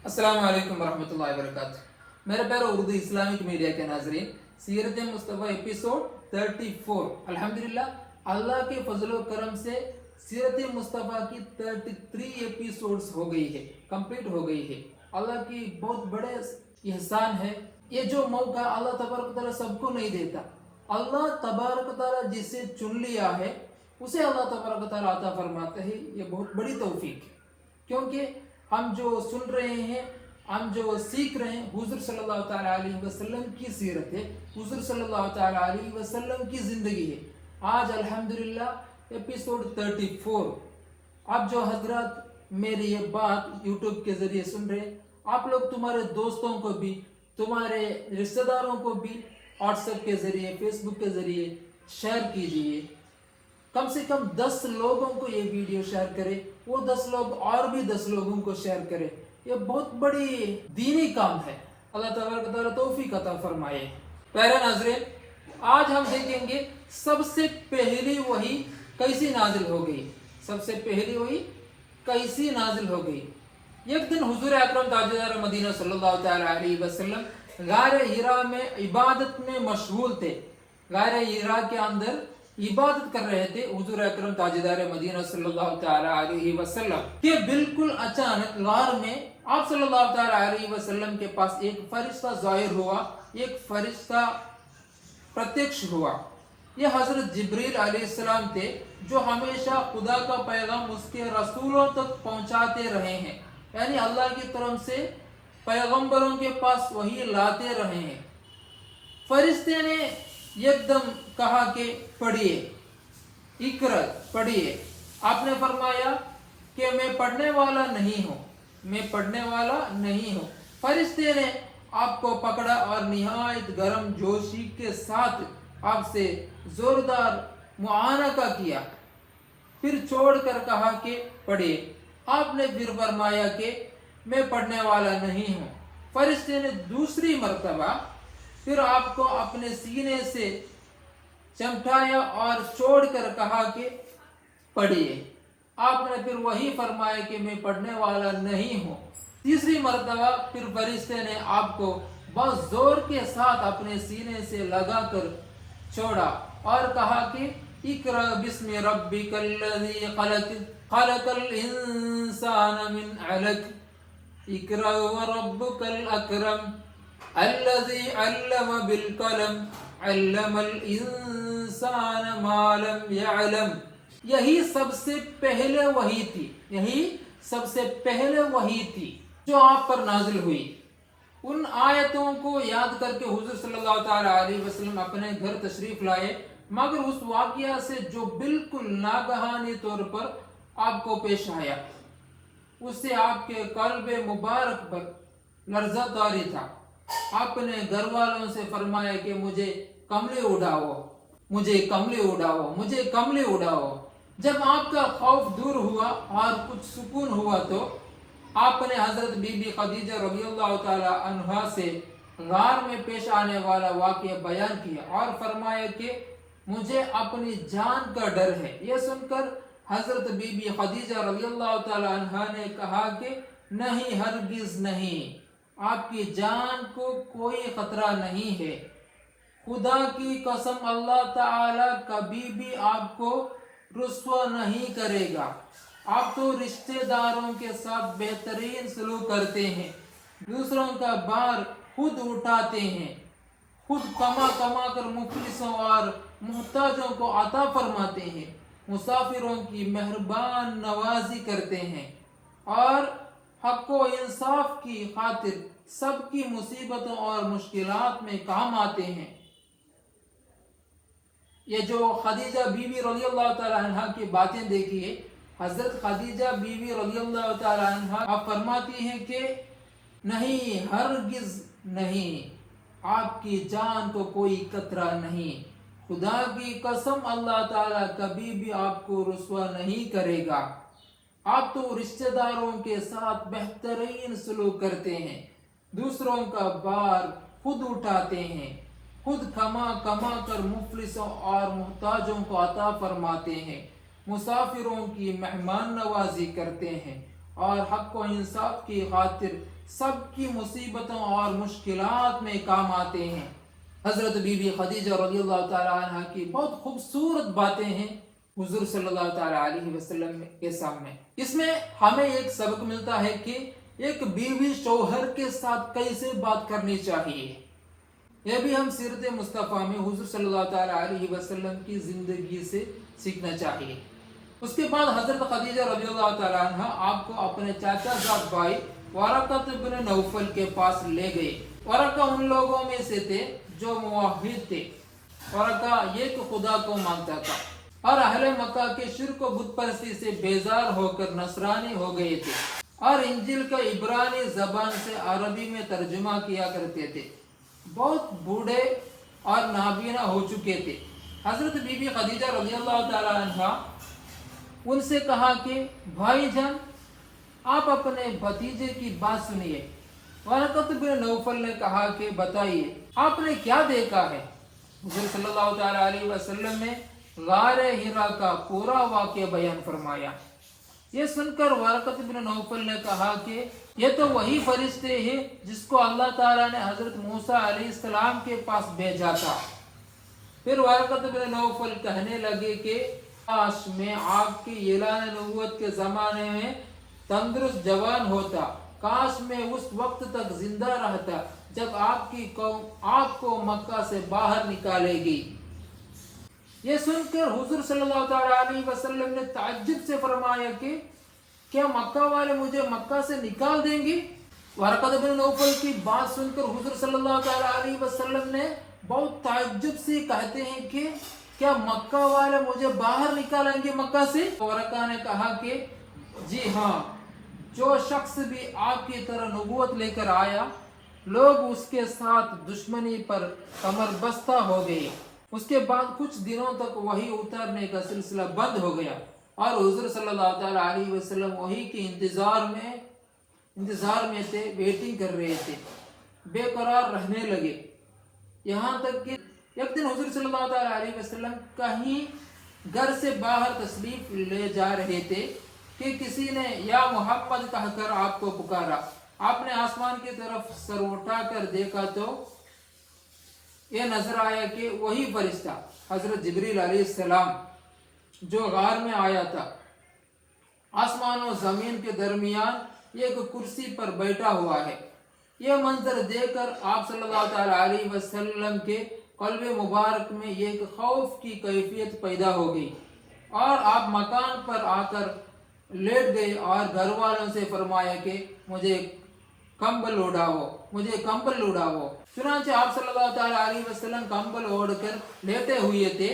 अस्सलाम वालेकुम वरहमतुल्लाहि वबरकातुहू। मेरे प्यारे उर्दू इस्लामिक मीडिया के नाजरीन, सीरत मुस्तफ़ा एपिसोड 34। अल्हम्दुलिल्लाह अल्लाह के फजल करम से सीरत मुस्तफ़ा की 33 एपिसोड्स हो गई है, कंप्लीट हो गई है। अल्लाह की बहुत बड़े एहसान है। ये जो मौका अल्लाह तबारक तआला सबको नहीं देता। अल्लाह तबारक तआला जिसे चुन लिया है उसे अल्लाह तबारक तआला अता फरमाता है। ये बहुत बड़ी तौफीक है, क्योंकि हम जो सुन रहे हैं, हम जो सीख रहे हैं, हुज़ूर सल्लल्लाहु तआला अलैहि वसल्लम की सीरत है, हुज़ूर सल्लल्लाहु तआला अलैहि वसल्लम की ज़िंदगी है। आज अल्हम्दुलिल्लाह एपिसोड 34। अब जो हजरत मेरी ये बात यूट्यूब के ज़रिए सुन रहे, आप लोग तुम्हारे दोस्तों को भी, तुम्हारे रिश्तेदारों को भी व्हाट्सएप के ज़रिए, फेसबुक के ज़रिए शेयर कीजिए। कम से कम 10 लोगों को ये वीडियो शेयर करे, वो 10 लोग और भी 10 लोगों को शेयर करे। ये बहुत बड़ी दीनी काम है। अल्लाह तबारक तआला तौफीक अता फरमाए। प्यारे नाज़रीन, आज हम देखेंगे सबसे पहली वही कैसी नाजिल हो गई। सबसे पहली वही कैसी नाजिल हो गई। एक दिन हुजूर अकरम ताजदार मदीना सल्लल्लाहु तआला अलैहि वसल्लम गारे हिरा में इबादत में मशगूल थे। गारे हिरा के अंदर इबादत कर रहे थे हुजूर अकरम ताजदार मदीना सल्लल्लाहु तआला अलैहि वसल्लम के बिल्कुल अचानक गार में आप सल्लल्लाहु तआला अलैहि वसल्लम के पास एक फरिश्ता ज़ाहिर हुआ, एक फरिश्ता प्रत्यक्ष हुआ। ये हजरत जिब्रील अलैहिस्सलाम थे, जो हमेशा खुदा का पैगाम उसके रसूलों तक पहुंचाते रहे हैं, यानी अल्लाह की तरफ से पैगंबरों के पास वही लाते रहे हैं। फरिश्ते ने एकदम कहा कि पढ़िए, इकरा पढ़िए। आपने फरमाया कि मैं पढ़ने वाला नहीं हूँ, मैं पढ़ने वाला नहीं हूँ। फरिश्ते ने आपको पकड़ा और निहायत गर्म जोशी के साथ आपसे जोरदार मुआनका किया, फिर छोड़कर कहा कि पढ़िए। आपने फिर फरमाया कि मैं पढ़ने वाला नहीं हूँ। फरिश्ते ने दूसरी मर्तबा फिर आपको अपने सीने से चमटाया और छोड़कर कहा कि पढ़िए। आपने फिर वही फरमाया कि मैं पढ़ने वाला नहीं हूँ। तीसरी मर्तबा फिर फरिश्ते ने आपको बहुत जोर के साथ अपने सीने से लगाकर छोड़ा और कहा कि इकरा बिस्मि रब्बिकल्लज़ी खलक़ खलक़ल इंसान मिन अलक़ इकरा व रब्बुकल अकरम अल्लज़ी अल्लम बिल कलम अल्लमल इंसान मा लम यअलम। यही सबसे पहले वही थी, यही सबसे पहले वही थी जो आप पर नाजिल हुई। उन आयतों को याद करके हुजूर सल्लल्लाहु तआला अलैहि वसल्लम अपने घर तशरीफ लाए, मगर उस वाक़िया से जो बिल्कुल नागहानी तौर पर आपको पेश आया, उससे आपके कल्बे मुबारक पर लर्ज़ा तारी था। आपने घर वालों से फरमाया कि मुझे कमले उड़ाओ, मुझे कमले उड़ाओ, मुझे कमले उड़ाओ। जब आपका खौफ दूर हुआ और कुछ सुकून हुआ, तो आपने हजरत बीबी खदीजा रज़ियल्लाहु तआला अन्हा से गार में पेश आने वाला वाक़या बयान किया और फरमाया कि मुझे अपनी जान का डर है। यह सुनकर हजरत बीबी खदीजा रज़ियल्लाहु तआला अन्हा ने कहा कि नहीं, हरगिज नहीं, आपकी जान को कोई खतरा नहीं है। खुदा की कसम, अल्लाह ताला कभी भी आपको रुस्वा नहीं करेगा। आप तो रिश्तेदारों के साथ बेहतरीन सलूक करते हैं, दूसरों का भार खुद उठाते हैं, खुद कमा कमा कर मुफलिसों और मुहताजों को अता फरमाते हैं, मुसाफिरों की मेहरबान नवाजी करते हैं और हक व इंसाफ की खातिर सबकी मुसीबतों और मुश्किलात में काम आते हैं। ये जो खदीजा बीवी रज़ियल्लाहु तआला अन्हा की बातें देखिए, हजरत खदीजा बीवी रज़ियल्लाहु तआला अन्हा आप फरमाती हैं कि नहीं, हरगिज नहीं, आपकी जान को कोई खतरा नहीं। खुदा की कसम, अल्लाह ताला कभी भी आपको रुस्वा नहीं करेगा। आप तो रिश्तेदारों के साथ बेहतरीन सलूक करते हैं, दूसरों का भार खुद उठाते हैं, खुद कमा कमा कर मुफलिसों और मुहताजों को अता फरमाते हैं, मुसाफिरों की मेहमान नवाजी करते हैं और हक व इंसाफ की खातिर سب کی مصیبتوں اور مشکلات میں کام آتے ہیں۔ حضرت بی بی خدیجہ رضی اللہ تعالیٰ عنہ کی بہت خوبصورت باتیں ہیں حضور صلی اللہ تعالیٰ علیہ وسلم کے سامنے۔ اس میں ہمیں ایک سبق ملتا ہے کہ ایک بیوی شوہر کے ساتھ کیسے بات کرنی چاہیے۔ یہ بھی ہم سیرت مصطفیٰ میں حضور صلی اللہ تعالیٰ علیہ وسلم کی زندگی سے سیکھنا چاہیے۔ اس کے بعد حضرت خدیجہ رضی اللہ تعالیٰ عنہ آپ کو اپنے چاچا زاد بھائی ورقہ بن نوفل کے پاس لے گئے۔ ورقہ ان لوگوں میں سے تھے جو موحد تھے۔ ورقہ ایک خدا کو مانتا تھا اور اہل مکہ کے شرک و بت پرستی سے بیزار ہو کر نصرانی ہو گئے تھے اور انجیل کا عبرانی زبان سے عربی میں ترجمہ کیا کرتے تھے۔ بہت بوڑھے اور نابینا ہو چکے تھے۔ حضرت بی بی خدیجہ رضی اللہ تعالیٰ عنہ ان سے کہا کہ بھائی جان آپ اپنے بھتیجے کی بات سنیے۔ ورقہ بن نوفل نے کہا کہ بتائیے آپ نے کیا دیکھا ہے؟ حضور صلی اللہ تعالیٰ علیہ وسلم نے غار ہرا کا پورا واقعہ بیان فرمایا۔ یہ سن کر ورقہ بن نوفل نے کہا کہ یہ تو وہی فرشتے ہیں جس کو اللہ تعالیٰ نے حضرت موسیٰ علیہ السلام کے پاس بھیجا تھا۔ پھر ورقہ بن نوفل کہنے لگے کہ کاش میں آپ کی اعلان نبوت کے زمانے میں تندرست جوان ہوتا، کاش میں اس وقت تک زندہ رہتا جب آپ کی قوم آپ کو مکہ سے باہر نکالے گی۔ یہ سن کر حضور صلی اللہ تعالیٰ علیہ وسلم نے تعجب سے فرمایا کہ کیا مکہ والے مجھے مکہ سے نکال دیں گے؟ ورقہ بن نوفل کی بات سن کر حضور صلی اللہ تعالیٰ علیہ وسلم نے بہت تعجب سے کہتے ہیں کہ کیا مکہ والے مجھے باہر نکالیں گے مکہ سے؟ ورقہ نے کہا کہ جی ہاں، جو شخص بھی آپ کی طرح نبوت لے کر آیا لوگ اس کے ساتھ دشمنی پر کمر بستہ ہو گئے۔ اس کے بعد کچھ دنوں تک وحی اترنے کا سلسلہ بند ہو گیا اور حضور صلی اللہ تعالیٰ علیہ وسلم وحی کے انتظار میں تھے، ویٹنگ کر رہے تھے، بے قرار رہنے لگے۔ یہاں تک کہ ایک دن حضور صلی اللہ تعالیٰ علیہ وسلم کہیں گھر سے باہر تشریف لے جا رہے تھے کہ کسی نے یا محمد کہہ کر آپ کو پکارا۔ آپ نے آسمان کی طرف سر اٹھا کر دیکھا تو یہ نظر آیا کہ وہی فرشتہ حضرت جبریل علیہ السلام جو غار میں آیا تھا، آسمان و زمین کے درمیان ایک کرسی پر بیٹھا ہوا ہے۔ یہ منظر دیکھ کر آپ صلی اللہ تعالیٰ علیہ وسلم کے قلب مبارک میں ایک خوف کی کیفیت پیدا ہو گئی اور آپ مکان پر آ کر لیٹ گئے اور گھر والوں سے فرمایا کہ مجھے کمبل اڑاؤ۔ چنانچہ آپ صلی اللہ تعالیٰ علیہ وسلم کمبل اوڑھ کر لیٹے ہوئے تھے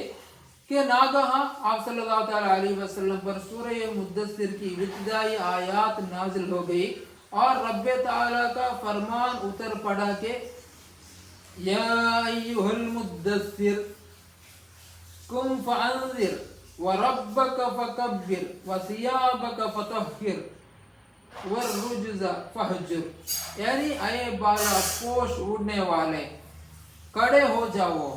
کہ ناگہاں آپ صلی اللہ تعالیٰ علیہ وسلم پر سورہ مدثر کی ابتدائی آیات نازل ہو گئی اور رب تعالیٰ کا فرمان اتر پڑا کہ یا ایھا المدثر قم فانذر وربک فکبر وثیابک فطہر والرجز فہجر، یعنی اے بالا پوش اڑنے والے کڑے ہو جاؤ،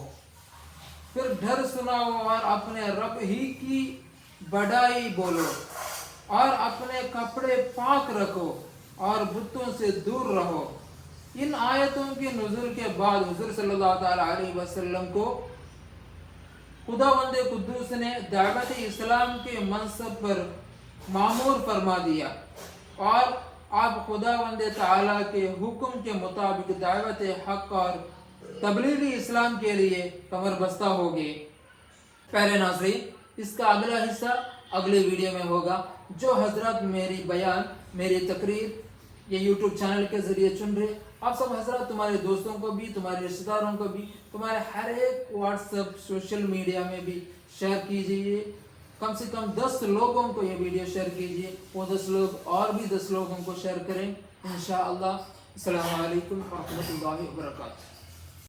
پھر ڈر سناؤ اور اپنے رب ہی کی بڑائی بولو اور اپنے کپڑے پاک رکھو اور بتوں سے دور رہو۔ ان آیتوں کے نزول کے بعد حضور صلی اللہ تعالیٰ علیہ وسلم کو خداوند قدوس نے دعوت اسلام کے منصب پر مامور فرما دیا اور آپ خداوند تعالیٰ کے حکم کے مطابق دعوت حق اور تبلیغ اسلام کے لیے کمر بستہ ہو گئے۔ پہلے ناظرین، اس کا اگلا حصہ اگلے ویڈیو میں ہوگا۔ جو حضرات میری بیان، میری تقریر یہ یوٹیوب چینل کے ذریعے چن رہے، آپ سب حضرات تمہارے دوستوں کو بھی، تمہارے رشتہ داروں کو بھی، تمہارے ہر ایک واٹس ایپ سوشل میڈیا میں بھی شیئر کیجیے۔ کم سے کم 10 لوگوں کو یہ ویڈیو شیئر کیجیے، وہ 10 لوگ اور بھی 10 لوگوں کو شیئر کریں انشاءاللہ۔ السلام علیکم ورحمۃ اللہ وبرکاتہ۔